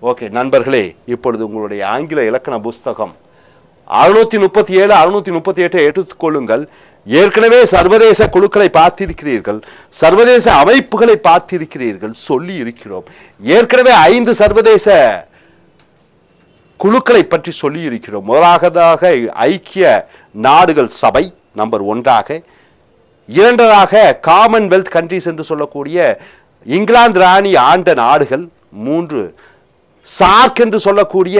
Okay நண்பர்களே, இப்பொழுது உங்களுடைய ஆங்கில இலக்கண புஸ்தகம் 637 638 எடுத்துக்கொள்ளுங்கள். ஏற்கனவே சர்வதேச குழுக்களை பார்த்திருக்கிறீர்கள், சர்வதேச அமைப்புகளை பார்த்திருக்கிறீர்கள், சொல்லி இருக்கிறோம். ஏற்கனவே 5 சர்வதேச குழுக்களை பற்றி சொல்லி இருக்கிறோம். முதலாவதாக ஐக்கிய நாடுகள் சபை நம்பர் 1ஆக, இரண்டாவதாக காமன்வெல்த் கண்ட்ரிஸ் என்று சொல்லக்கூடிய இங்கிலாந்து ராணி ஆண்ட நாடுகள் 3, சார்க் என்று சொல்லக்கூடிய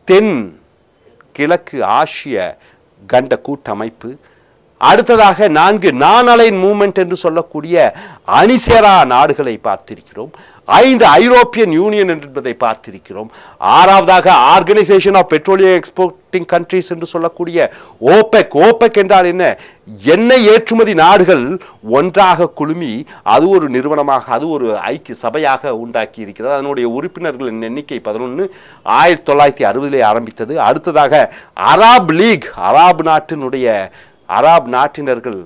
தென் கிழக்கு ஆசிய கண்ட கூட்டமைப்பு, அடுத்ததாக 4 நான் அலைன் மூவ்மெண்ட் என்று சொல்லக்கூடிய அணிசேரா நாடுகளை பார்த்திருக்கிறோம். 5 ஐரோப்பியன் யூனியன் என்பதை பார்த்திருக்கிறோம். 6வதாக Organisation of Petroleum Exporting Countries என்று சொல்லக்கூடிய ஓபெக். ஓபெக் என்றால் என்ன? எண்ணெய் ஏற்றுமதி நாடுகள் ஒன்றாக குழுமி அது ஒரு நிறுவனமாக, அது ஒரு ஐக்கிய சபையாக உண்டாக்கி இருக்கிறது. அதனுடைய உறுப்பினர்களின் எண்ணிக்கை 11, 1960 ஆரம்பித்தது. அடுத்ததாக அராப் லீக், அராப் நாட்டினர்கள்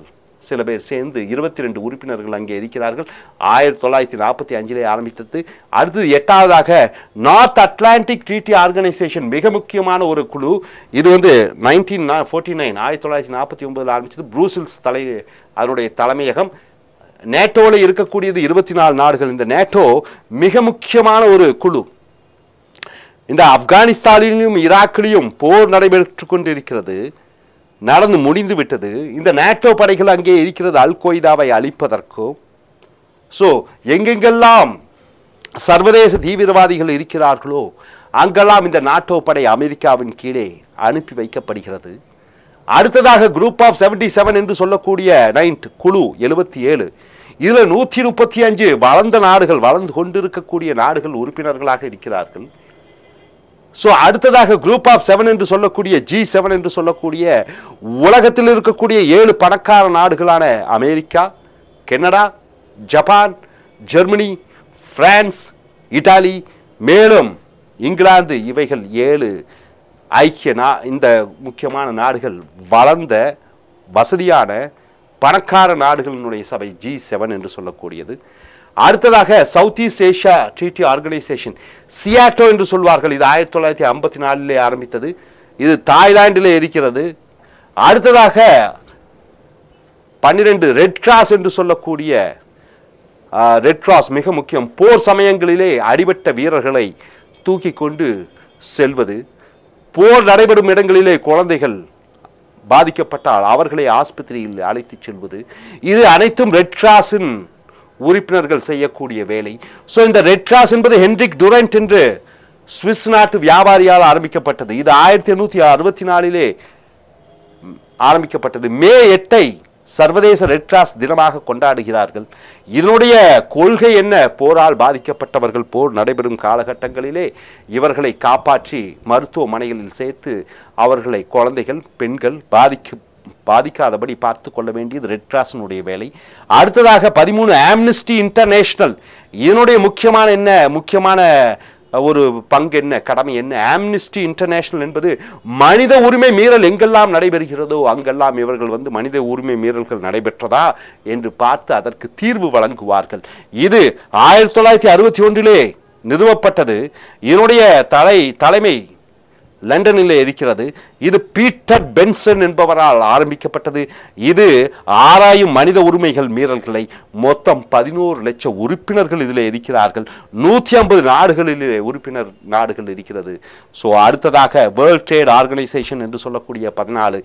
சில பேர் சேர்ந்து 22 உறுப்பினர்கள் அங்கே இருக்கிறார்கள். 1945 ஆரம்பித்தது. அடுத்தது 8வதாக நார்த் அட்லாண்டிக் ட்ரீட்டி ஆர்கனைசேஷன், மிக முக்கியமான ஒரு குழு. இது 1949 ஆரம்பித்தது. ப்ரூசல்ஸ் அதனுடைய தலைமையகம். நேட்டோவில் இருக்கக்கூடியது 24 நாடுகள். இந்த நேட்டோ மிக முக்கியமான ஒரு குழு. இந்த ஆப்கானிஸ்தானிலும் ஈராக்கிலும் போர் நடைபெற்று கொண்டிருக்கிறது, நடந்து முடிந்து விட்டது. இந்த நேட்டோ படைகள் அங்கே இருக்கிறது அல் கொய்தாவை அழிப்பதற்கும். ஸோ எங்கெங்கெல்லாம் சர்வதேச தீவிரவாதிகள் இருக்கிறார்களோ அங்கெல்லாம் இந்த நாட்டோ படை அமெரிக்காவின் கீழே அனுப்பி வைக்கப்படுகிறது. அடுத்ததாக குரூப் ஆஃப் 77 என்று சொல்லக்கூடிய 9 குழு 77, இதில் 135 வளர்ந்த நாடுகள், வளர்ந்து கொண்டிருக்கக்கூடிய நாடுகள் உறுப்பினர்களாக இருக்கிறார்கள். ஸோ அடுத்ததாக குரூப் ஆஃப் 7 என்று சொல்லக்கூடிய G7 என்று சொல்லக்கூடிய உலகத்தில் இருக்கக்கூடிய 7 பணக்கார நாடுகளான America, Canada, Japan, Germany, France, Italy, மேலும் இங்கிலாந்து, இவைகள் 7 இந்த முக்கியமான நாடுகள் வளர்ந்த வசதியான பணக்கார நாடுகளினுடைய சபை G7 என்று சொல்லக்கூடியது. அடுத்ததாக South East Asia Treaty Organisation, SEATO என்று சொல்வார்கள். இது 1954 ஆரம்பித்தது. இது தாய்லாந்தில் இருக்கிறது. அடுத்ததாக 12 ரெட் கிராஸ் என்று சொல்லக்கூடிய ரெட் கிராஸ் மிக முக்கியம். போர் சமயங்களிலே அடிபட்ட வீரர்களை தூக்கி கொண்டு செல்வது, போர் நடைபெறும் இடங்களிலே குழந்தைகள் பாதிக்கப்பட்டால் அவர்களை ஆஸ்பத்திரியில் அழைத்து செல்வது, இது அனைத்தும் ரெட் கிராஸின் உறுப்பினர்கள் செய்யக்கூடிய வேலை. ஸோ இந்த ரெட் கிராஸ் என்பது ஹென்ரிக் டுரண்ட் என்று சுவிஸ் நாட்டு வியாபாரியால் ஆரம்பிக்கப்பட்டது. இது 1864 ஆரம்பிக்கப்பட்டது. மே 8 சர்வதேச ரெட் கிராஸ் தினமாக கொண்டாடுகிறார்கள். இதனுடைய கொள்கை என்ன? போரால் பாதிக்கப்பட்டவர்கள், போர் நடைபெறும் காலகட்டங்களிலே இவர்களை காப்பாற்றி மருத்துவமனைகளில் சேர்த்து அவர்களை, குழந்தைகள், பெண்கள் பாதிக்காதபடி பார்த்து கொள்ள வேண்டியது ரெட் கிராஸினுடைய வேலை. அடுத்ததாக 13 ஆம்னஸ்டி இன்டர்நேஷனல். இதனுடைய முக்கியமான ஒரு பங்கு என்ன, கடமை என்ன? ஆம்னஸ்டி இன்டர்நேஷனல் என்பது மனித உரிமை மீறல் எங்கெல்லாம் நடைபெறுகிறதோ அங்கெல்லாம் இவர்கள் மனித உரிமை மீறல்கள் நடைபெற்றதா என்று பார்த்து அதற்கு தீர்வு வழங்குவார்கள். இது 1961 நிறுவப்பட்டது. இதனுடைய தலைமை லண்டனில் இருக்கிறது. இது பீட்டர் பென்சன் என்பவரால் ஆரம்பிக்கப்பட்டது. இது ஆராயும் மனித உரிமைகள் மீறல்களை. மொத்தம் 11 லட்சம் உறுப்பினர்கள் இதில் இருக்கிறார்கள். 150 நாடுகளிலே உறுப்பினர் நாடுகள் இருக்கிறது. ஸோ அடுத்ததாக வேர்ல்ட் ட்ரேட் ஆர்கனைசேஷன் என்று சொல்லக்கூடிய 14,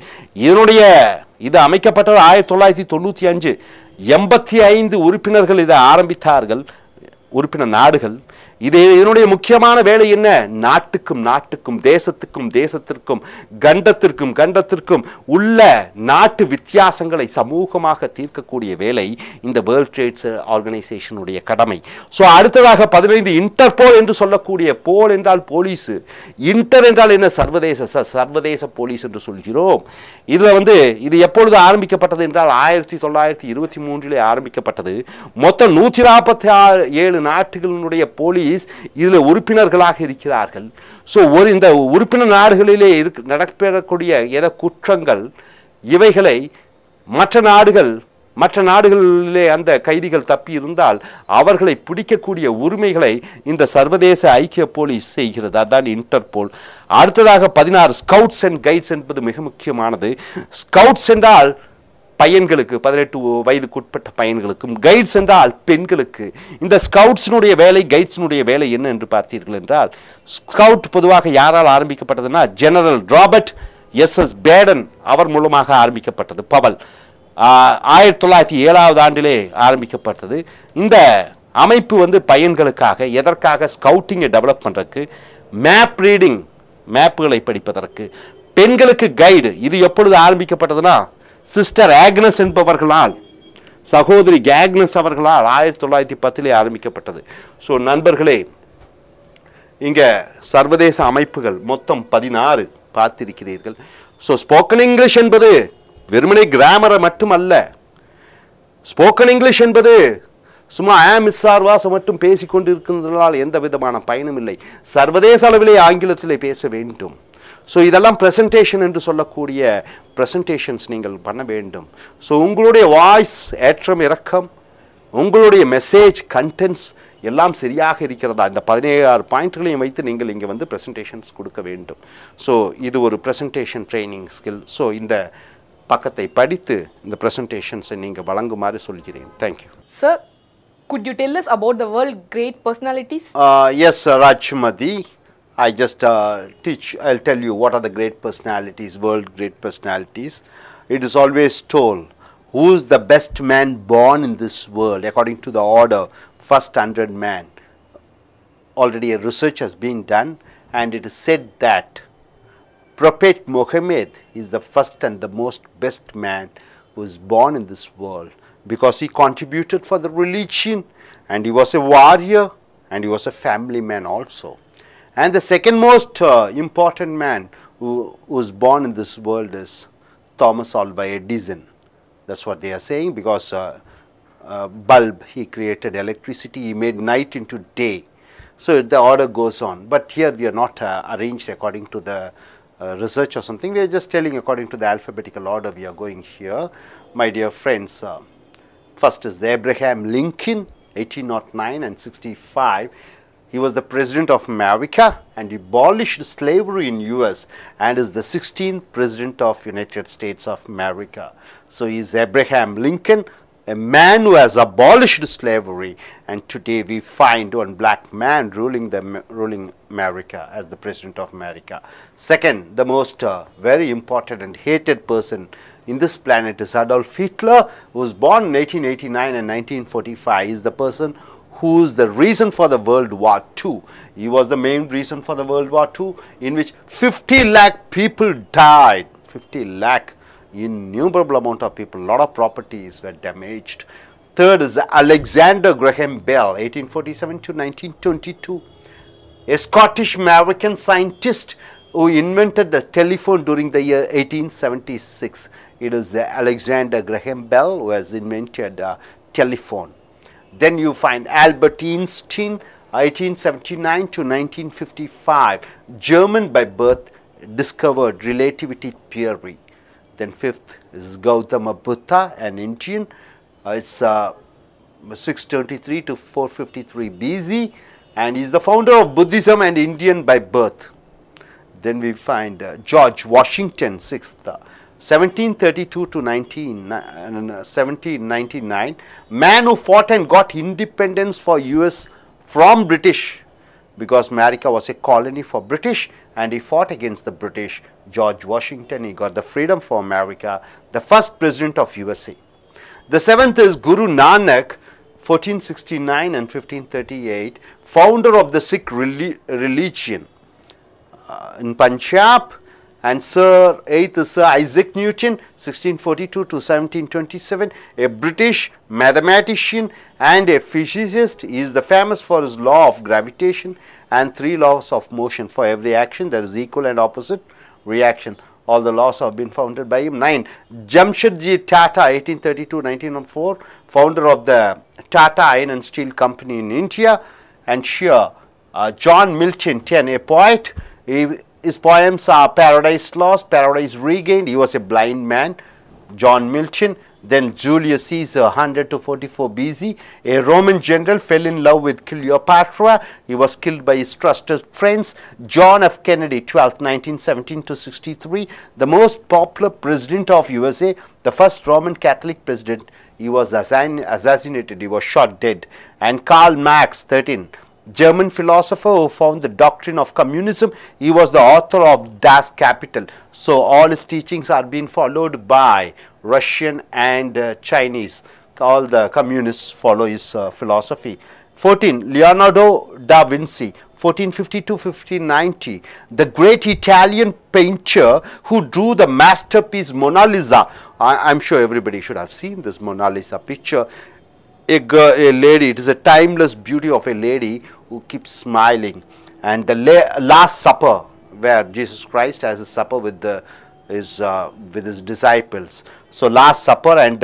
இது அமைக்கப்பட்டது 1995. 85 உறுப்பினர்கள் இதை ஆரம்பித்தார்கள், உறுப்பினர் நாடுகள். இதனுடைய முக்கியமான வேலை என்ன? நாட்டுக்கும் தேசத்திற்கும் கண்டத்திற்கும் உள்ள நாட்டு வித்தியாசங்களை சமூகமாக தீர்க்கக்கூடிய வேலை இந்த வேர்ல்ட் ட்ரேட் ஆர்கனைசேஷனுடைய கடமை. ஸோ அடுத்ததாக 15 இன்டர்போல் என்று சொல்லக்கூடிய, போல் என்றால் போலீஸ், இன்டர் என்றால் என்ன? சர்வதேச போலீஸ் என்று சொல்கிறோம். இதில் இது எப்பொழுது ஆரம்பிக்கப்பட்டது என்றால் 1923 ஆரம்பிக்கப்பட்டது. மொத்தம் 147 நாடுகளினுடைய போலீஸ் இதில் உறுப்பினர்களாக இருக்கிறார்கள். ஸோ இந்த உறுப்பினர் நாடுகளிலே நடைபெறக்கூடிய குற்றங்கள், இவைகளை மற்ற நாடுகள் மற்ற நாடுகளிலே அந்த கைதிகள் தப்பி இருந்தால் அவர்களை பிடிக்கக்கூடிய உரிமைகளை இந்த சர்வதேச ஐக்கிய போலீஸ் செய்கிறது. அதான் இன்டர்போல். அடுத்ததாக 16 ஸ்கவுட்ஸ் அண்ட் கைட்ஸ் என்பது மிக முக்கியமானது. ஸ்கவுட்ஸ் என்றால் பையன்களுக்கு, 18 வயதுக்குட்பட்ட பையன்களுக்கும், கைட்ஸ் என்றால் பெண்களுக்கு. இந்த ஸ்கவுட்ஸினுடைய வேலை, கைட்ஸினுடைய வேலை என்ன என்று பார்த்தீர்கள் என்றால், ஸ்கவுட் பொதுவாக யாரால் ஆரம்பிக்கப்பட்டதுன்னா ஜெனரல் ராபர்ட் எஸ்.எஸ். பேடன் அவர் மூலமாக ஆரம்பிக்கப்பட்டது. பவல் 1907 ஆண்டிலே ஆரம்பிக்கப்பட்டது. இந்த அமைப்பு வந்து பையன்களுக்காக, எதற்காக? ஸ்கவுட்டிங்கை டெவலப் பண்ணுறதுக்கு, மேப் ரீடிங், மேப்புகளை படிப்பதற்கு. பெண்களுக்கு கைடு. இது எப்பொழுது ஆரம்பிக்கப்பட்டதுன்னா சிஸ்டர் ஆக்னஸ் என்பவர்களால், சகோதரி ஆக்னஸ் அவர்களால் 1910 ஆரம்பிக்கப்பட்டது. ஸோ நண்பர்களே, இங்கே சர்வதேச அமைப்புகள் மொத்தம் 16 பார்த்திருக்கிறீர்கள். ஸோ ஸ்போக்கன் இங்கிலீஷ் என்பது வெறுமனே கிராமரை மட்டுமல்ல. ஸ்போக்கன் இங்கிலீஷ் என்பது சும்மா மிஸ்ஸார்வாசம் மட்டும் பேசிக்கொண்டு இருக்கின்றதால் எந்த விதமான பயனும் இல்லை. சர்வதேச அளவிலே ஆங்கிலத்திலே பேச வேண்டும். ஸோ இதெல்லாம் ப்ரெசன்டேஷன் என்று சொல்லக்கூடிய ப்ரெசன்டேஷன்ஸ் நீங்கள் பண்ண வேண்டும். ஸோ உங்களுடைய வாய்ஸ், ஏற்றம் இறக்கம், உங்களுடைய மெசேஜ் கண்டென்ட்ஸ் எல்லாம் சரியாக இருக்கிறதா, இந்த 17 பாயிண்ட்களையும் வைத்து நீங்கள் இங்கே வந்து ப்ரெசன்டேஷன்ஸ் கொடுக்க வேண்டும். ஸோ இது ஒரு ப்ரெசன்டேஷன் ட்ரைனிங் ஸ்கில். ஸோ இந்த பக்கத்தை படித்து இந்த ப்ரெசன்டேஷன்ஸை நீங்கள் வழங்குமாறு சொல்கிறேன். Thank you. Sir, could you tell us about the world great personalities? Yes, Rajmati. I just I'll tell you what are the great personalities, world great personalities. It is always told, who is the best man born in this world according to the order, first 100 man. Already a research has been done, and it is said that Prophet Muhammad is the first and the most best man who is born in this world, because he contributed for the religion, and he was a warrior, and he was a family man also. And the second most important man who was born in this world is Thomas Alva Edison. That's what they are saying, because bulb, he created electricity, he made night into day. So the order goes on. But here we are not arranged according to the research or something. We are just telling according to the alphabetical order we are going here. My dear friends, first is Abraham Lincoln, 1809 and 65. He was the president of America, and he abolished slavery in US, and is the 16th president of United States of America. So he is Abraham Lincoln, a man who has abolished slavery, and today we find one black man ruling America as the president of America. Second, the most very important and hated person in this planet is Adolf Hitler, who was born in 1889 and 1945. He is the person who is the reason for the World War II. He was the main reason for the World War II, in which 50 lakh people died. 50 lakh, innumerable amount of people, lot of properties were damaged. Third is Alexander Graham Bell, 1847 to 1922, a Scottish American scientist who invented the telephone during the year 1876. It is Alexander Graham Bell who has invented telephone. Then you find Albert Einstein, 1879 to 1955, German by birth, discovered relativity theory. Then fifth is Gautama Buddha, an Indian. It's 623 to 453 BC, and he is the founder of Buddhism and Indian by birth. Then we find George Washington, 6th, 1732 to 1799, man who fought and got independence for US from British, because America was a colony for British, and he fought against the British. George Washington, he got the freedom for America, the first president of USA. The seventh is Guru Nanak, 1469 and 1538, founder of the Sikh religion in Punjab. And eighth is Sir Isaac Newton, 1642 to 1727, a British mathematician and a physicist. He is the famous for his law of gravitation and 3 laws of motion. For every action there is equal and opposite reaction. All the laws have been founded by him. 9. Jamshedji Tata, 1832-1904, founder of the Tata Iron and Steel Company in India. And here John Milton, 10, a poet. His poems are Paradise Lost, Paradise Regained. He was a blind man, John Milton. Then Julius Caesar, 100 to 44 BC, a Roman general fell in love with Cleopatra. He was killed by his trusted friends. John F. Kennedy, 12th, 1917 to 63, the most popular president of USA, the first Roman Catholic president. He was assassinated, he was shot dead. And Karl Marx, 13, German philosopher who found the doctrine of communism. He was the author of Das Kapital. So all his teachings are being followed by Russian and Chinese. All the communists follow his philosophy. 14, Leonardo da Vinci, 1450-1590, the great Italian painter who drew the masterpiece Mona Lisa. I'm sure everybody should have seen this Mona Lisa picture. A lady, it is a timeless beauty of a lady who keeps smiling. And the Last Supper, where Jesus Christ has a supper with his disciples. So Last Supper and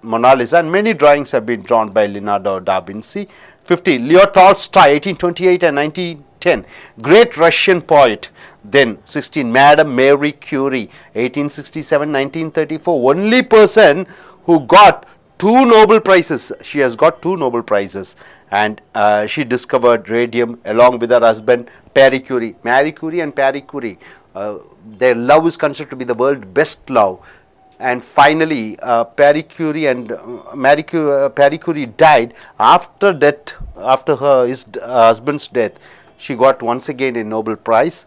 Mona Lisa, and many drawings have been drawn by Leonardo da Vinci. 50, Leo Tolstoy, 1828 and 1910, great Russian poet. Then 16, Madame Marie Curie, 1867-1934, only person who got 2 Nobel Prizes. She has got 2 Nobel Prizes, and she discovered radium along with her husband Marie Curie. Marie Curie and Marie Curie, their love is considered to be the world's best love. And finally, Marie Curie died after death, after his husband's death. She got once again a Nobel Prize.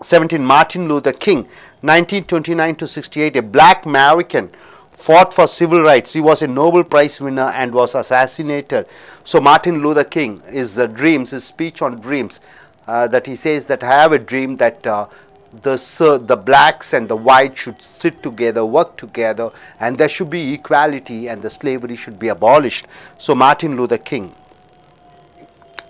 17, Martin Luther King, 1929 to 68, a black American, fought for civil rights. He was a Nobel Prize winner and was assassinated. So Martin Luther King, his dreams, his speech on dreams, that he says that I have a dream that the blacks and the whites should sit together, work together, and there should be equality and the slavery should be abolished. So Martin Luther King.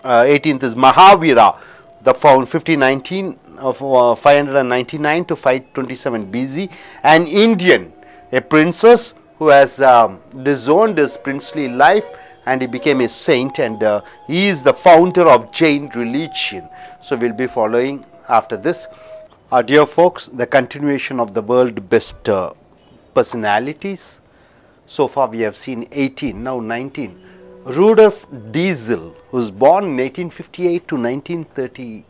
18th is Mahavira, the found 599 to 527 BC, an Indian, a princess who has disowned his princely life, and he became a saint, and he is the founder of Jain religion. So we'll be following after this. Dear folks, the continuation of the world best personalities. So far we have seen 18, now 19. Rudolf Diesel, who was born in 1858 to 1913,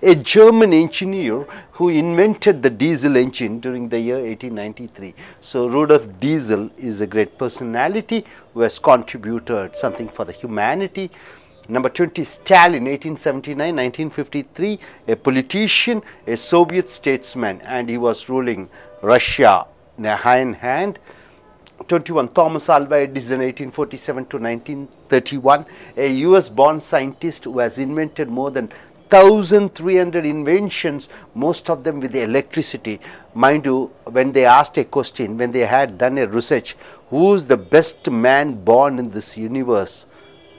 a German engineer who invented the diesel engine during the year 1893. So Rudolf Diesel is a great personality who has contributed something for the humanity. Number 20, Stalin, 1879-1953, a politician, a Soviet statesman, and he was ruling Russia in a iron hand. 21, Thomas Alva Edison, 1847 to 1931, a US born scientist who has invented more than 1,300 inventions, most of them with the electricity. Mind you, when they asked a question, when they had done a research, who is the best man born in this universe?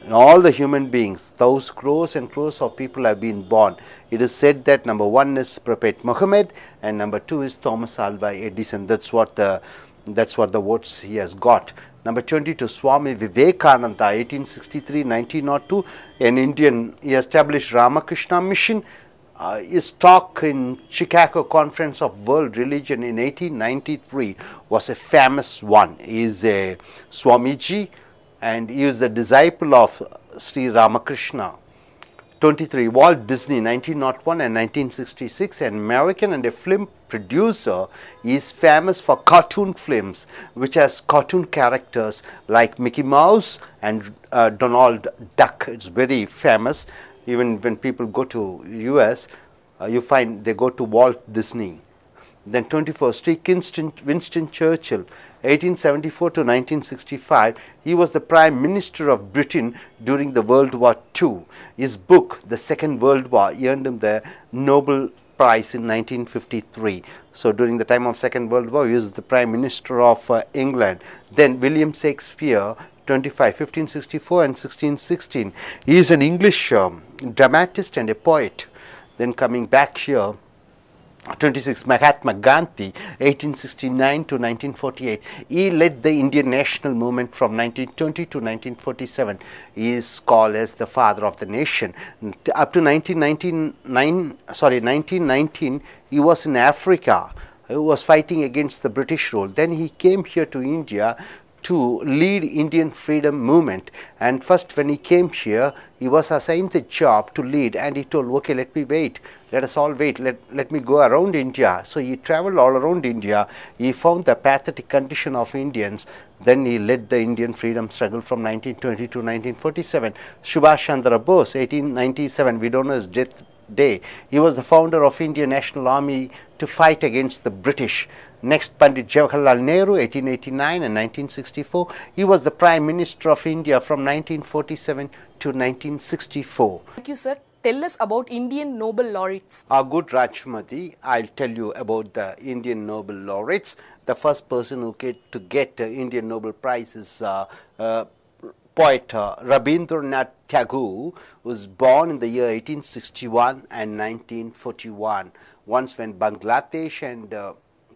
And all the human beings, those crores and crores of people have been born. It is said that number 1 is Prophet Muhammad and number 2 is Thomas Alva Edison. That's what the votes he has got. Number 22, Swami Vivekananda, 1863-1902, an Indian. He established Ramakrishna Mission. His talk in Chicago Conference of World Religion in 1893 was a famous one. He is a Swamiji, and he is the disciple of Sri Ramakrishna. 23, Walt Disney, 1901 and 1966, an American and a film producer. He is famous for cartoon films which has cartoon characters like Mickey Mouse and Donald Duck. It's very famous. Even when people go to US, you find they go to Walt Disney. Then 24, Winston Churchill, 1874 to 1965. He was the Prime Minister of Britain during the World War II. His book, The Second World War, earned him the Nobel Prize in 1953. So during the time of Second World War, he was the Prime Minister of England. Then William Shakespeare, 25, 1564 and 1616. He is an English dramatist and a poet. Then coming back here, 26, Mahatma Gandhi, 1869 to 1948. He led the Indian national movement from 1920 to 1947. He is called as the father of the nation. Up to 1919, he was in Africa who was fighting against the British rule. Then he came here to India to lead Indian freedom movement, and first when he came here he was assigned the job to lead, and he told, okay, let me wait, let us all wait, let me go around India. So he traveled all around India, he found the pathetic condition of Indians, then he led the Indian freedom struggle from 1920 to 1947. Subhash Chandra Bose, 1897, we don't know his death day, he was the founder of Indian National Army to fight against the British. Next, Pandit Jawaharlal Nehru, 1889 and 1964. He was the Prime Minister of India from 1947 to 1964. Thank you, sir. Tell us about Indian Nobel laureates. Good Rajmati, I'll tell you about the Indian Nobel laureates. The first person who to get the Indian Nobel Prize is poet Rabindranath Tagore, who was born in the year 1861 and 1941. Once when Bangladesh and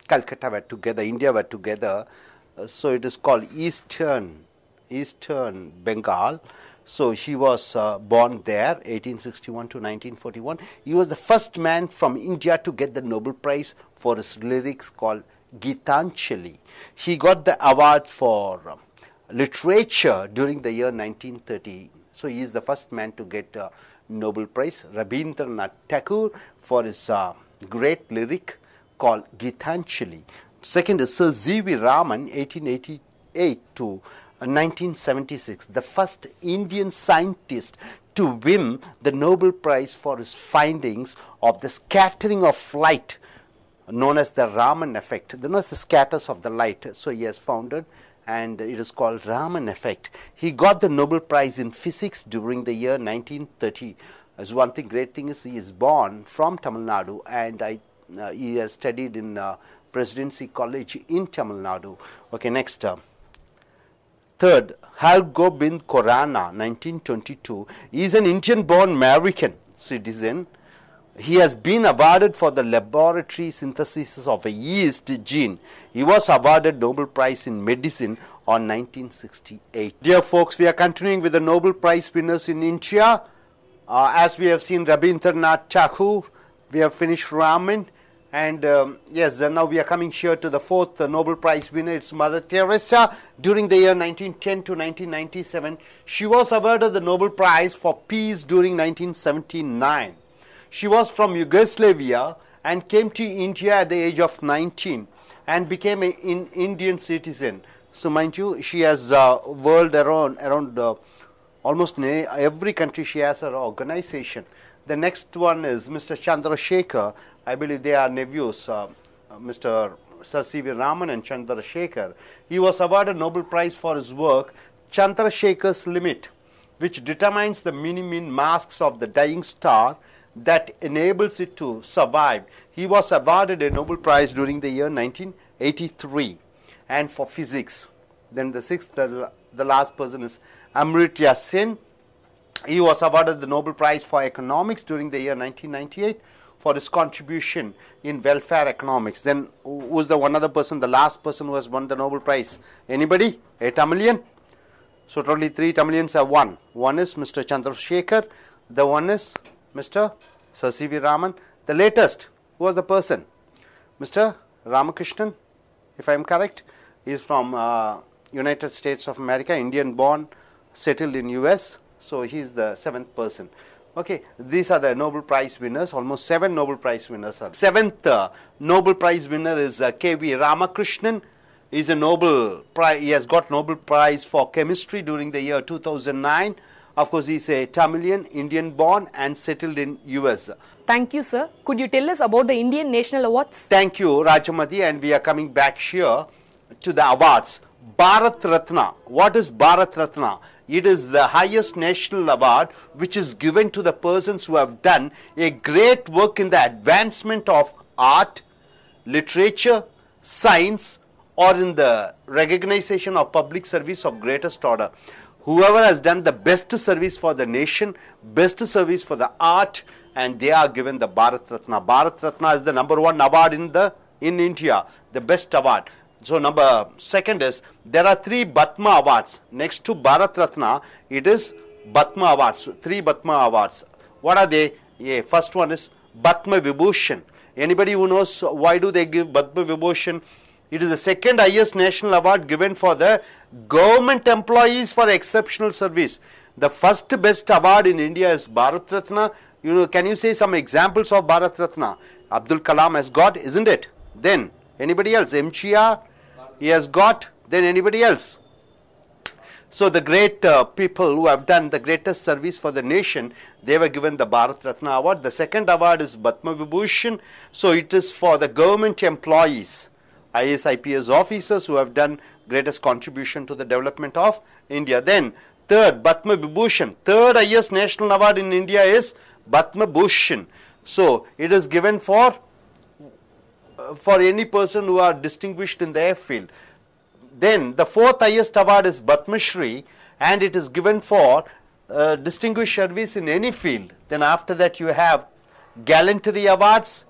Calcutta were together, India were together, so it is called Eastern Bengal. So he was born there, 1861 to 1941. He was the first man from India to get the Nobel Prize for his lyrics called Gitanjali. He got the award for literature during the year 1930. So he is the first man to get a Nobel Prize. Rabindranath Tagore for his great lyric called Gitanjali. Second is Sir Z.V. Raman, 1888 to 1976, the first Indian scientist to win the Nobel Prize for his findings of the scattering of light, known as the Raman effect. Known as the scatters of the light. So he has founded, and it is called Raman effect. He got the Nobel Prize in physics during the year 1930. As one thing, great thing is he is born from Tamil Nadu, and he has studied in Presidency College in Tamil Nadu. Okay, next. Third, Har Gobind Khorana, 1922. He is an Indian-born American citizen. He has been awarded for the laboratory synthesis of a yeast gene. He was awarded Nobel Prize in Medicine on 1968. Dear folks, we are continuing with the Nobel Prize winners in India. As we have seen Rabindranath Tagore, we have finished Raman. And yes, now we are coming here to the fourth Nobel Prize winner. It's Mother Teresa. During the year 1910 to 1997, she was awarded the Nobel Prize for Peace during 1979. She was from Yugoslavia and came to India at the age of 19 and became an Indian citizen. So mind you, she has world around almost in every country she has her organization. The next one is Mr. Chandrasekhar. I believe they are nephews, Mr. Sir C.V. Raman and Chandrasekhar. He was awarded Nobel Prize for his work, Chandrasekhar's Limit, which determines the minimum masks of the dying star that enables it to survive. He was awarded a Nobel Prize during the year 1983, and for physics. Then the sixth, the last person is Amartya Sen. He was awarded the Nobel Prize for Economics during the year 1998 for his contribution in welfare economics. Then who was the one other person, the last person who has won the Nobel Prize? Anybody? A Tamilian? So totally 3 Tamilians have won. One is Mr. Chandrasekhar, the one is Mr. Sir C.V. Raman. The latest, who was the person? Mr. Ramakrishnan, if I am correct. He is from United States of America, Indian born, settled in US. So he is the 7th person. Okay, these are the Nobel Prize winners. Almost 7 Nobel Prize winners are. 7th Nobel Prize winner is K.V. Ramakrishnan. He is a Nobel Prize. He has got Nobel Prize for chemistry during the year 2009. Of course, he is a Tamilian, Indian born and settled in US. Thank you, sir. Could you tell us about the Indian National Awards? Thank you, Rajamati, and we are coming back here to the awards. Bharat Ratna. What is Bharat Ratna? It is the highest national award which is given to the persons who have done a great work in the advancement of art, literature, science, or in the recognition of public service of greatest order. Whoever has done the best service for the nation, best service for the art, and they are given the Bharat Ratna. Bharat Ratna is the #1 award in India, the best award. So number second is, there are 3 Bhatma awards. Next to Bharat Ratna, it is Bhatma awards, 3 Bhatma awards. What are they? Yeah, first one is Bhatma Vibhushan. Anybody who knows why do they give Padma Vibhushan? It is the second highest national award given for the government employees for exceptional service. The first best award in India is Bharat Ratna. You know, can you say some examples of Bharat Ratna? Abdul Kalam has got, isn't it? Then anybody else? MGR, he has got. Then anybody else? So the great people who have done the greatest service for the nation, they were given the Bharat Ratna award. The second award is Padma Vibhushan. So it is for the government employees, IAS, IPS officers who have done greatest contribution to the development of India. Then third, Padma Vibhushan. Third highest national award in India is Padma Bhushan. So it is given for any person who are distinguished in their field. Then the fourth highest award is Padma Shri, and it is given for distinguished service in any field. Then after that you have gallantry awards,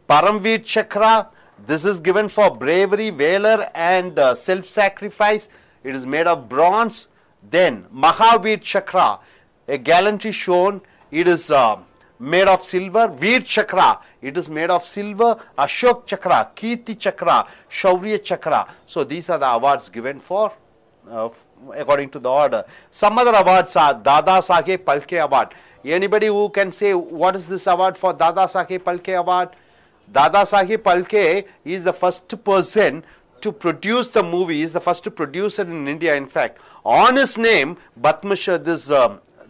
Paramveer Chakra. This is given for bravery, valor and self-sacrifice. It is made of bronze. Then Mahavir Chakra, a gallantry shown. It is made of silver. Veer Chakra, it is made of silver. Ashok Chakra, Kirti Chakra, Shaurya Chakra. So these are the awards given for according to the order. Some other awards are Dada Saheb Phalke Award. Anybody who can say what is this award for Dada Saheb Phalke Award? Dada Saheb Phalke is the first person to produce the movie, is the first producer in India, in fact. On his name, this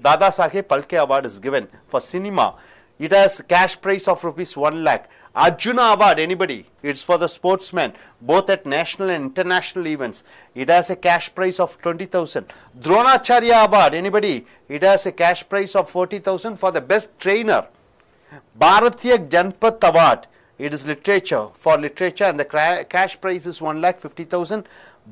Dada Saheb Phalke Award is given for cinema. It has cash prize of rupees 1 lakh. Arjuna Award, anybody? It's for the sportsmen, both at national and international events. It has a cash prize of 20,000. Dronacharya Award, anybody? It has a cash prize of 40,000 for the best trainer. Bharatiya Janpath Award, it is literature, for literature, and the cash prize is 1,50,000.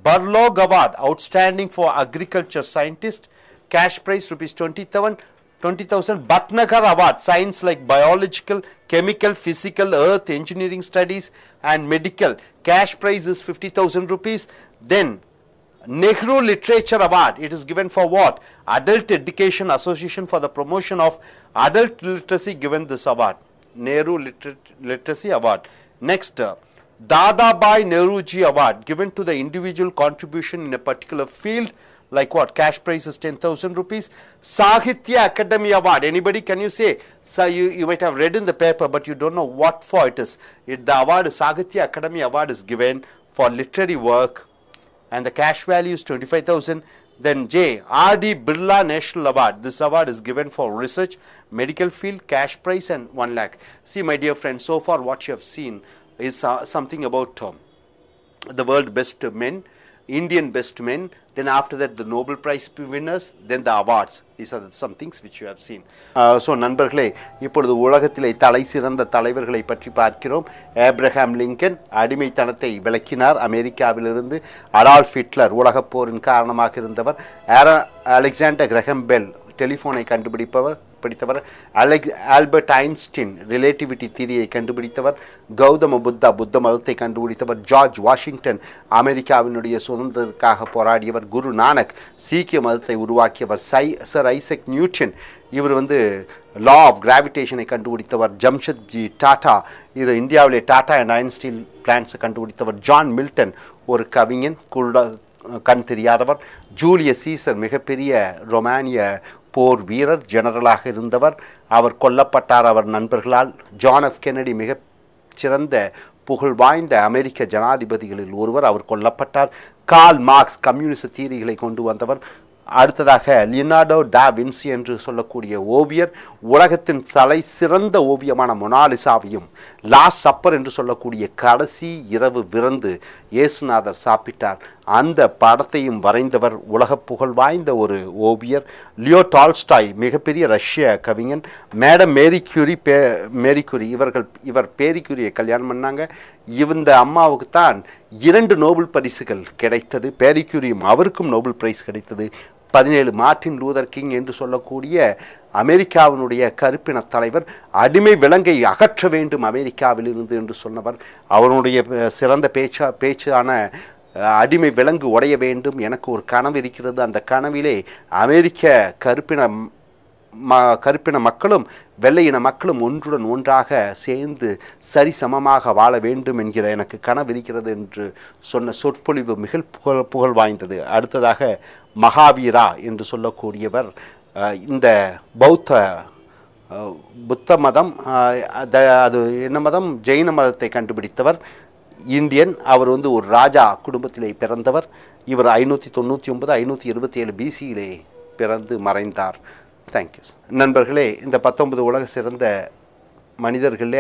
Barlog Award, outstanding for agriculture scientist, cash prize rupees 20,000. Bhatnagar Award, science like biological, chemical, physical, earth, engineering studies and medical, cash prize is 50,000 rupees. Then Nehru Literature Award, it is given for what? Adult Education Association for the promotion of adult literacy given this award. Nehru Literacy Award. Next, Dadabhai Nehruji Award, given to the individual contribution in a particular field, like what? Cash prize is 10,000 rupees. Sahitya Academy Award, anybody, can you say? So you might have read in the paper, but you don't know what for it is. The award, Sahitya Academy Award, is given for literary work, and the cash value is 25,000. Then R.D. Birla National Award. This award is given for research, medical field, cash prize and 1 lakh. See, my dear friends, so far what you have seen is something about the world best men, Indian best men, then after that the Nobel Prize winners, then the awards. These are some things which you have seen. So நண்பர்களே, இப்பொழுது உலகத்திலே தலை சிறந்த தலைவர்களை பற்றி பார்க்கிறோம். Abraham Lincoln அடிமைத்தனத்தை விலக்கினார் அமெரிக்காவிலிருந்து. அடால்ஃப் ஹிட்லர் உலகப் போரின் காரணமாக இருந்தவர். அலெக்சாண்டர் கிரஹம் பெல் டெலிஃபோனை கண்டுபிடித்தவர். ஆல்பர்ட் ஐன்ஸ்டீன் ரிலேட்டிவிட்டி தியரியை கண்டுபிடித்தவர். கௌதம புத்தா புத்த மதத்தை கண்டுபிடித்தவர். ஜார்ஜ் வாஷிங்டன் அமெரிக்காவினுடைய சுதந்திரத்திற்காக போராடியவர். குரு நானக் சீக்கிய மதத்தை உருவாக்கியவர். சர் ஐசக் நியூட்டன், இவர் லா ஆஃப் கிராவிடேஷனை கண்டுபிடித்தவர். ஜம்ஷெட்ஜி டாடா, இது இந்தியாவிலே டாடா அண்ட் அயர்ன் ஸ்டீல் பிளான்ட்ஸை கண்டுபிடித்தவர். ஜான் மில்டன் ஒரு கவிஞன், கண் தெரியாதவர். ஜூலியஸ் சீசர் மிகப்பெரிய ரொமானிய போர் வீரர், ஜெனரலாக இருந்தவர். அவர் கொல்லப்பட்டார் அவர் நண்பர்களால். ஜான் எஃப் கென்னடி மிக சிறந்த புகழ் வாய்ந்த அமெரிக்க ஜனாதிபதிகளில் ஒருவர், அவர் கொல்லப்பட்டார். கார்ல் மார்க்ஸ் கம்யூனிச தீரிகளை கொண்டு வந்தவர். அடுத்ததாக லியோனார்டோ டா வின்சி என்று சொல்லக்கூடிய ஓவியர் உலகத்தின் தலை சிறந்த ஓவியமான மொனாலிசாவையும் லாஸ்ட் சப்பர் என்று சொல்லக்கூடிய கடைசி இரவு விருந்து இயேசுநாதர் சாப்பிட்டார் அந்த படத்தையும் வரைந்தவர் உலக புகழ் வாய்ந்த ஒரு ஓவியர். லியோ டால்ஸ்டாய் மிகப்பெரிய ரஷ்ய கவிஞன். மேடம் மேரி கியூரி இவர் பேரி கியூரியை கல்யாணம் பண்ணாங்க. இந்த அம்மாவுக்கு தான் 2 நோபல் பரிசுகள் கிடைத்தது. பேரி கியூரியும் அவருக்கும் நோபல் பிரைஸ் கிடைத்தது. 17 மார்ட்டின் லூதர் கிங் என்று சொல்லக்கூடிய அமெரிக்காவினுடைய கருப்பின தலைவர் அடிமை விலங்கை அகற்ற வேண்டும் அமெரிக்காவிலிருந்து என்று சொன்னவர். அவருடைய சிறந்த பேச்சான அடிமை விலங்கு உடைய வேண்டும், எனக்கு ஒரு கனவு இருக்கிறது, அந்த கனவிலே அமெரிக்க கருப்பின கருப்பின மக்களும் வெள்ளையின மக்களும் ஒன்றுடன் ஒன்றாக சேர்ந்து சரிசமமாக வாழ வேண்டும் என்கிற எனக்கு கனவிருக்கிறது என்று சொன்ன சொற்பொழிவு மிக புகழ் வாய்ந்தது. அடுத்ததாக மகாவீரா என்று சொல்லக்கூடியவர் இந்த புத்த மதம், அது என்ன மதம், ஜெயின மதத்தை கண்டுபிடித்தவர், இந்தியன். அவர் ஒரு ராஜா குடும்பத்திலே பிறந்தவர். இவர் 599 527 பிசியிலே பிறந்து மறைந்தார். தேங்க்யூ நண்பர்களே. இந்த 19 உலக சிறந்த மனிதர்களே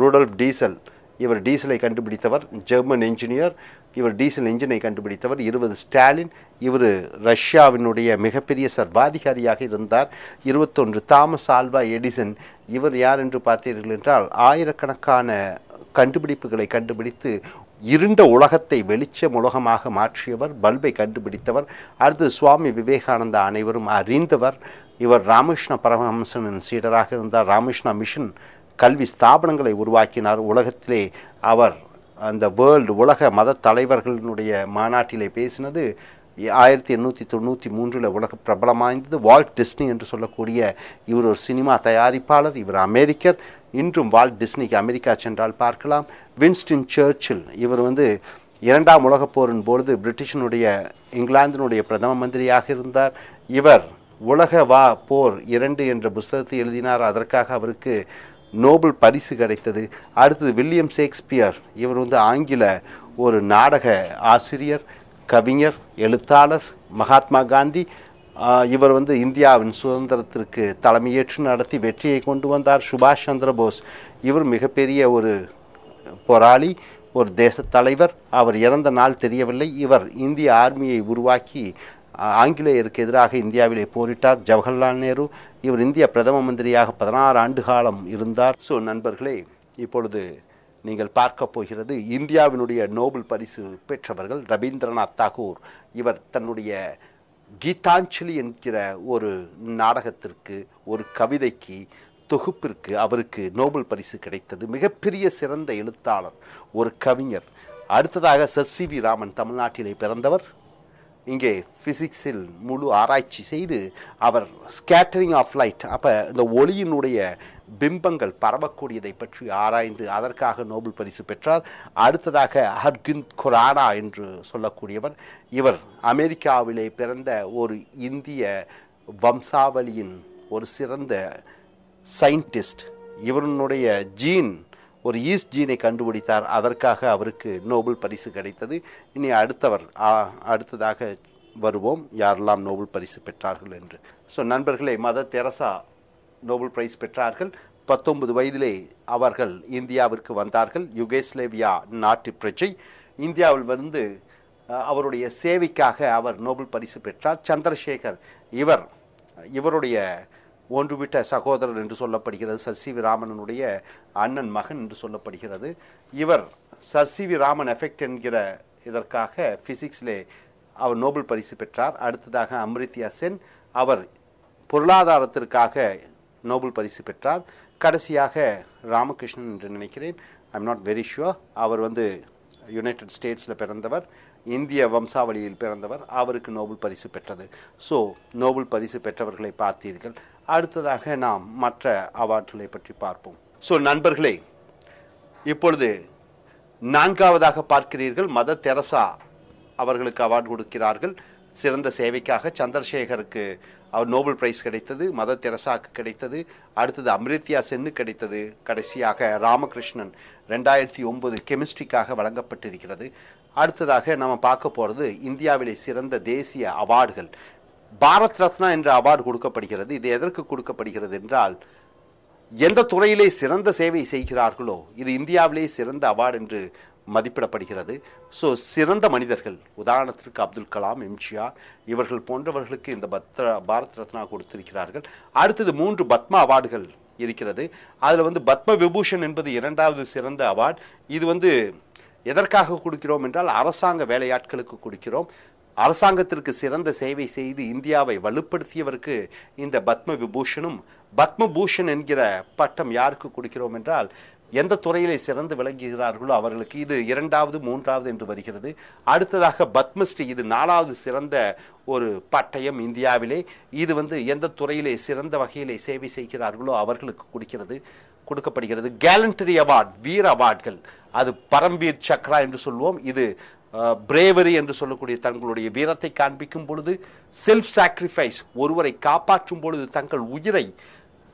ரூடல்ஃப் டீசல், இவர் டீசலை கண்டுபிடித்தவர், ஜெர்மன் என்ஜினியர். இவர் டீசல் என்ஜினை கண்டுபிடித்தவர். 20 ஸ்டாலின், இவர் ரஷ்யாவினுடைய மிகப்பெரிய சர்வாதிகாரியாக இருந்தார். 21 தாமஸ் ஆல்வா எடிசன், இவர் யார் என்று பார்த்தீர்கள் என்றால் ஆயிரக்கணக்கான கண்டுபிடிப்புகளை கண்டுபிடித்து இருண்ட உலகத்தை வெளிச்சம் உலகமாக மாற்றியவர், பல்பை கண்டுபிடித்தவர். அடுத்து சுவாமி விவேகானந்தா, அனைவரும் அறிந்தவர். இவர் ராமகிருஷ்ண பரமஹம்சனின் சீடராக இருந்தார். ராமகிருஷ்ணா மிஷன் கல்வி ஸ்தாபனங்களை உருவாக்கினார். உலகத்திலே அவர் அந்த உலக மத தலைவர்களினுடைய மாநாட்டிலே பேசினது 1893 உலக பிரபலமாய்ந்தது. வால்ட் டிஸ்னி என்று சொல்லக்கூடிய இவர் ஒரு சினிமா தயாரிப்பாளர். இவர் அமெரிக்கர். இன்றும் வால்ட் டிஸ்னிக்கு அமெரிக்கா சென்றால் பார்க்கலாம். வின்ஸ்டன் சர்ச்சில், இவர் 2ஆம் உலகப் போரின் பொழுது பிரிட்டிஷனுடைய இங்கிலாந்தினுடைய பிரதம மந்திரியாக இருந்தார். இவர் உலக போர் 2 என்ற புத்தகத்தை எழுதினார். அதற்காக அவருக்கு நோபல் பரிசு கிடைத்தது. அடுத்தது வில்லியம் ஷேக்ஸ்பியர், இவர் ஆங்கில ஒரு நாடக ஆசிரியர், கவிஞர், எழுத்தாளர். மகாத்மா காந்தி, இவர் இந்தியாவின் சுதந்திரத்திற்கு தலைமையேற்று நடத்தி வெற்றியை கொண்டு வந்தார். சுபாஷ் சந்திர போஸ், இவர் மிகப்பெரிய ஒரு போராளி, ஒரு தேச தலைவர். அவர் இறந்த நாள் தெரியவில்லை. இவர் இந்திய ஆர்மியை உருவாக்கி ஆங்கிலேயருக்கு எதிராக இந்தியாவிலே போரிட்டார். ஜவஹர்லால் நேரு, இவர் இந்திய பிரதம மந்திரியாக 16 ஆண்டு காலம் இருந்தார். ஸோ நண்பர்களே, இப்பொழுது நீங்கள் பார்க்க போகிறது இந்தியாவினுடைய நோபல் பரிசு பெற்றவர்கள். ரவீந்திரநாத் தாகூர், இவர் தன்னுடைய கீதாஞ்சலி என்கிற ஒரு நாடகத்திற்கு, ஒரு கவிதைக்கு, தொகுப்பிற்கு அவருக்கு நோபல் பரிசு கிடைத்தது. மிகப்பெரிய சிறந்த எழுத்தாளர், ஒரு கவிஞர். அடுத்ததாக சர் சி.வி. ராமன், தமிழ்நாட்டிலே பிறந்தவர். இங்கே ஃபிசிக்ஸில் முழு ஆராய்ச்சி செய்து அவர் ஸ்கேட்டரிங் ஆஃப் லைட், அப்போ இந்த ஒளியினுடைய பிம்பங்கள் பரவக்கூடியதை பற்றி ஆராய்ந்து அதற்காக நோபல் பரிசு பெற்றார். அடுத்ததாக ஹர்கிந்த் குரானா என்று சொல்லக்கூடியவர், இவர் அமெரிக்காவிலே பிறந்த ஒரு இந்திய வம்சாவளியின் ஒரு சிறந்த சயின்டிஸ்ட். இவருடைய ஜீன், ஒரு ஈஸ்ட் ஜீனை கண்டுபிடித்தார். அதற்காக அவருக்கு நோபல் பரிசு கிடைத்தது. இனி அடுத்ததாக வருவோம் யாரெல்லாம் நோபல் பரிசு பெற்றார்கள் என்று. ஸோ நண்பர்களே, மதர் தெரசா நோபல் பிரைஸ் பெற்றார்கள். 19 வயதிலே அவர்கள் இந்தியாவிற்கு வந்தார்கள். யுகேஸ்லேவியா நாட்டு பிரஜை. இந்தியாவில் அவருடைய சேவைக்காக அவர் நோபல் பரிசு பெற்றார். சந்திரசேகர், இவருடைய ஒன்றுவிட்ட சகோதரர் என்று சொல்லப்படுகிறது. Sir CV. ராமனுடைய அண்ணன் மகன் என்று சொல்லப்படுகிறது. இவர் சர் சி.வி. ராமன் எஃபெக்ட் என்கிற இதற்காக ஃபிசிக்ஸிலே அவர் நோபல் பரிசு பெற்றார். அடுத்ததாக அமிர்த்யா சென், அவர் பொருளாதாரத்திற்காக நோபல் பரிசு பெற்றார். கடைசியாக ராமகிருஷ்ணன் என்று நினைக்கிறேன், ஐம் நாட் வெரி ஷுவர், அவர் யுனைடெட் ஸ்டேட்ஸில் பிறந்தவர், இந்திய வம்சாவளியில் பிறந்தவர். அவருக்கு நோபல் பரிசு பெற்றது. ஸோ நோபல் பரிசு பெற்றவர்களை பார்த்தீர்கள். அடுத்ததாக நாம் மற்ற அவார்டுகளை பற்றி பார்ப்போம். ஸோ நண்பர்களே, இப்பொழுது 4ஆவதாக பார்க்கிறீர்கள், மதர் தெரசா அவர்களுக்கு அவார்டு கொடுக்கிறார்கள் சிறந்த சேவைக்காக. சந்திரசேகருக்கு அவர் நோபல் பிரைஸ் கிடைத்தது, மதர் தெரசாவுக்கு கிடைத்தது. அடுத்தது அமிர்த்யா சென்னு கிடைத்தது. கடைசியாக ராமகிருஷ்ணன் 2009 கெமிஸ்ட்ரிக்காக வழங்கப்பட்டிருக்கிறது. அடுத்ததாக நம்ம பார்க்க போகிறது இந்தியாவிலே சிறந்த தேசிய அவார்டுகள். பாரத் ரத்னா என்ற அவார்டு கொடுக்கப்படுகிறது. இது எதற்கு கொடுக்கப்படுகிறது என்றால், எந்த துறையிலே சிறந்த சேவை செய்கிறார்களோ இது இந்தியாவிலே சிறந்த அவார்டு என்று மதிப்பிடப்படுகிறது. ஸோ சிறந்த மனிதர்கள், உதாரணத்திற்கு அப்துல் கலாம், எம்ஜிஆர், இவர்கள் போன்றவர்களுக்கு இந்த பாரத் ரத்னா கொடுத்திருக்கிறார்கள். அடுத்தது 3 பத்மா அவார்டுகள் இருக்கிறது. அதில் பத்ம விபூஷன் என்பது 2வது சிறந்த அவார்டு. இது எதற்காக கொடுக்கிறோம் என்றால் அரசாங்க வேலையாட்களுக்கு கொடுக்கிறோம். அரசாங்கத்திற்கு சிறந்த சேவை செய்து இந்தியாவை வலுப்படுத்தியவருக்கு இந்த பத்ம விபூஷனும், பத்மபூஷன் என்கிற பட்டம் யாருக்கு கொடுக்கிறோம் என்றால் எந்த துறையிலே சிறந்து விளங்குகிறார்களோ அவர்களுக்கு இது 2வது 3வது என்று வருகிறது. அடுத்ததாக பத்மஸ்ரீ, இது 4வது சிறந்த ஒரு பட்டயம் இந்தியாவிலே. இது எந்த துறையிலே சிறந்த வகையிலே சேவை செய்கிறார்களோ அவர்களுக்கு கொடுக்கப்படுகிறது. கேலண்டரி அவார்ட், வீர அவார்டுகள், அது பரம்வீர் சக்ரா என்று சொல்வோம். இது பிரேவரி என்று சொல்லக்கூடிய தங்களுடைய வீரத்தை காண்பிக்கும் பொழுது, செல்ஃப் சாக்ரிஃபைஸ், ஒருவரை காப்பாற்றும் பொழுது தங்கள் உயிரை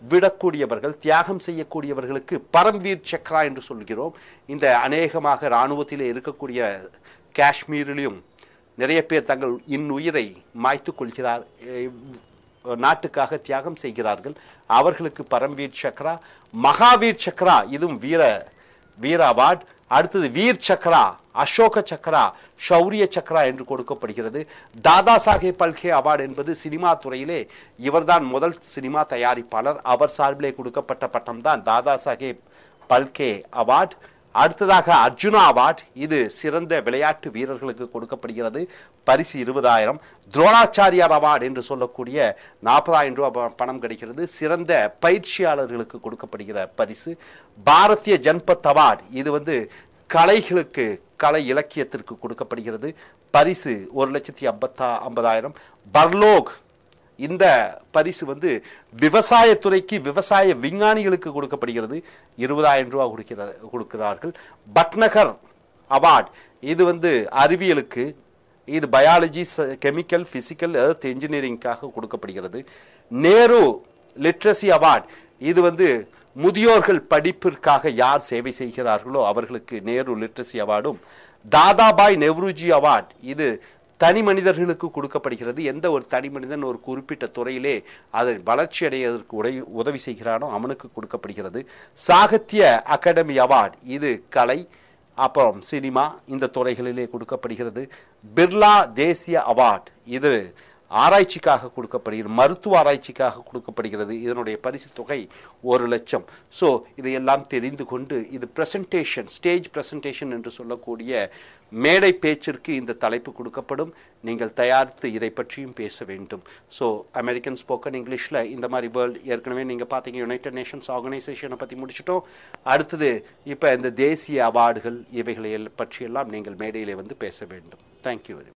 விடக்கூடியவர்கள், தியாகம் செய்யக்கூடியவர்களுக்கு பரம்வீர் சக்ரா என்று சொல்கிறோம். இந்த அநேகமாக இராணுவத்திலே இருக்கக்கூடிய காஷ்மீரிலும் நிறைய பேர் தங்கள் இன்னுயிரை மாய்த்து கொள்கிறார், நாட்டுக்காக தியாகம் செய்கிறார்கள். அவர்களுக்கு பரம்வீர் சக்ரா. மகாவீர் சக்ரா, இதுவும் வீர அவார்டு. அடுத்தது வீர் சக்ரா, அசோக சக்ரா, ஷௌரிய சக்ரா என்று கொடுக்கப்படுகிறது. தாதா சாஹேப் பல்கே அவார்டு என்பது சினிமா துறையிலே இவர்தான் முதல் சினிமா தயாரிப்பாளர். அவர் சார்பிலே கொடுக்கப்பட்ட பட்டம் தான் தாதா சாஹேப் பல்கே அவார்டு. அடுத்ததாக அர்ஜுனா அவார்டு, இது சிறந்த விளையாட்டு வீரர்களுக்கு கொடுக்கப்படுகிறது. பரிசு 20,000. துரோணாச்சாரியார் அவார்டு என்று சொல்லக்கூடிய 40,000 ரூபாய் பணம் கிடைக்கிறது. சிறந்த பயிற்சியாளர்களுக்கு கொடுக்கப்படுகிற பரிசு. பாரதிய ஜன்பத் அவார்டு, இது கலைகளுக்கு, கலை இலக்கியத்திற்கு கொடுக்கப்படுகிறது. பரிசு 1,50,000. பர்லோக், இந்த பரிசு விவசாயத்துறைக்கு, விவசாய விஞ்ஞானிகளுக்கு கொடுக்கப்படுகிறது. 20,000 ரூபாய் கொடுக்கிறார்கள். பட்நகர் அவார்டு, இது அறிவியலுக்கு, இது பயாலஜி, கெமிக்கல், பிசிக்கல், எர்த் என்ஜினியரிங்காக கொடுக்கப்படுகிறது. நேரு லிட்ரஸி அவார்டு, இது முதியோர்கள் படிப்பிற்காக யார் சேவை செய்கிறார்களோ அவர்களுக்கு நேரு லிட்ரஸி அவார்டும். தாதாபாய் நெவ்ருஜி அவார்டு, இது தனி மனிதர்களுக்கு கொடுக்கப்படுகிறது. எந்த ஒரு தனி மனிதன் ஒரு குறிப்பிட்ட துறையிலே அதை வளர்ச்சி அடைவதற்கு உதவி செய்கிறானோ அவனுக்கு கொடுக்கப்படுகிறது. சாகித்ய அகாடமி அவார்டு, இது கலை, அப்புறம் சினிமா, இந்த துறைகளிலே கொடுக்கப்படுகிறது. பிர்லா தேசிய அவார்டு, இது ஆராய்ச்சிக்காக கொடுக்கப்படுகிறது, மருத்துவ ஆராய்ச்சிக்காக கொடுக்கப்படுகிறது. இதனுடைய பரிசு தொகை 1 லட்சம். ஸோ இதையெல்லாம் தெரிந்து கொண்டு, இது பிரசன்டேஷன், ஸ்டேஜ் பிரசன்டேஷன் என்று சொல்லக்கூடிய மேடை பேச்சிற்கு இந்த தலைப்பு கொடுக்கப்படும். நீங்கள் தயாரித்து இதை பற்றியும் பேச வேண்டும். ஸோ அமெரிக்கன் ஸ்போக்கன் இங்கிலீஷில் இந்த மாதிரி வேர்ல்டு, ஏற்கனவே நீங்கள் பார்த்தீங்க யுனைடெட் நேஷன்ஸ் ஆர்கனைசேஷனை பற்றி முடிச்சிட்டோம். அடுத்தது இப்போ இந்த தேசிய அவார்டுகள், இவைகளை பற்றியெல்லாம் நீங்கள் மேடையிலே பேச வேண்டும். Thank you very much.